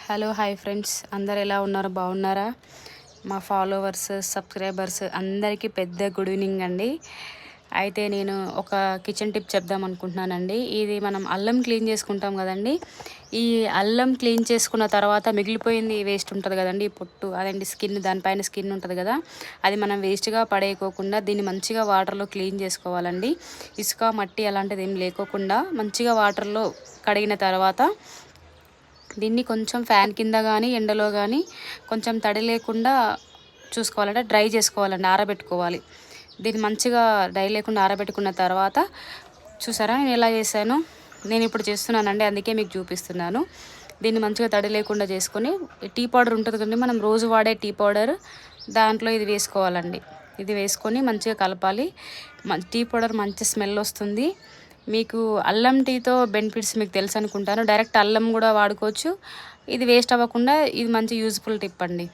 Hello hi friends, అందరు ఎలా ఉన్నారు? బాగున్నారా? మా ఫాలోవర్స్, సబ్స్క్రైబర్స్ అందరికీ పెద్ద గుడ్ ఈవినింగ్ అండి. అయితే నేను ఒక కిచెన్ టిప్ చెప్దాం అనుకుంటున్నానండి. ఇది మనం అల్లం క్లీన్ చేసుకుంటాం కదండి. ఈ అల్లం క్లీన్ చేసుకున్న తర్వాత మిగిలిపోయింది వేస్ట్ ఉంటుంది కదండి, పొట్టు అదండి, స్కిన్, దానిపైన స్కిన్ ఉంటుంది కదా, అది మనం వేస్ట్గా పడేయకోకుండా దీన్ని మంచిగా వాటర్లో క్లీన్ చేసుకోవాలండి. ఇసుక, మట్టి అలాంటిది ఏం లేకోకుండా మంచిగా వాటర్లో కడిగిన తర్వాత దీన్ని కొంచెం ఫ్యాన్ కింద కానీ ఎండలో కానీ కొంచెం తడి లేకుండా చూసుకోవాలంటే డ్రై చేసుకోవాలండి, ఆరబెట్టుకోవాలి. దీన్ని మంచిగా డ్రై లేకుండా ఆరబెట్టుకున్న తర్వాత చూసారా నేను ఎలా చేశాను, నేను ఇప్పుడు చేస్తున్నానండి, అందుకే మీకు చూపిస్తున్నాను. దీన్ని మంచిగా తడి లేకుండా చేసుకొని టీ పౌడర్ ఉంటుంది కదండి, మనం రోజు వాడే టీ పౌడర్, దాంట్లో ఇది వేసుకోవాలండి. ఇది వేసుకొని మంచిగా కలపాలి. టీ పౌడర్ మంచి స్మెల్ వస్తుంది. మీకు అల్లం టీతో బెనిఫిట్స్ మీకు తెలుసు అనుకుంటాను. డైరెక్ట్ అల్లం కూడా వాడుకోవచ్చు. ఇది వేస్ట్ అవ్వకుండా ఇది మంచి యూజ్ఫుల్ టిప్ అండి.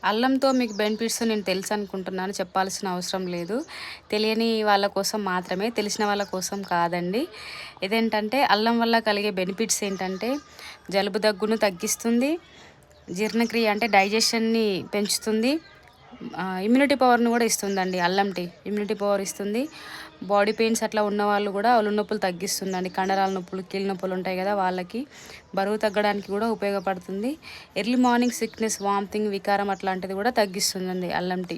అల్లంతో మీకు బెనిఫిట్స్ నేను తెలుసు అనుకుంటున్నాను, చెప్పాల్సిన అవసరం లేదు. తెలియని వాళ్ళ కోసం మాత్రమే, తెలిసిన వాళ్ళ కోసం కాదండి. ఇదేంటంటే అల్లం వల్ల కలిగే బెనిఫిట్స్ ఏంటంటే జలుబు దగ్గును తగ్గిస్తుంది, జీర్ణక్రియ అంటే డైజెషన్ని పెంచుతుంది, ఇమ్యూనిటీ పవర్ను కూడా ఇస్తుందండి. అల్లం టీ ఇమ్యూనిటీ పవర్ ఇస్తుంది. బాడీ పెయిన్స్ అట్లా ఉన్న వాళ్ళు కూడా ఒళ్ళు నొప్పులు తగ్గిస్తుందండి. కండరాల నొప్పులు, కీళ్ళ నొప్పులు ఉంటాయి కదా, వాళ్ళకి బరువు తగ్గడానికి కూడా ఉపయోగపడుతుంది. ఎర్లీ మార్నింగ్ సిక్నెస్, వామిటింగ్, వికారం అట్లాంటిది కూడా తగ్గిస్తుందండి అల్లం టీ.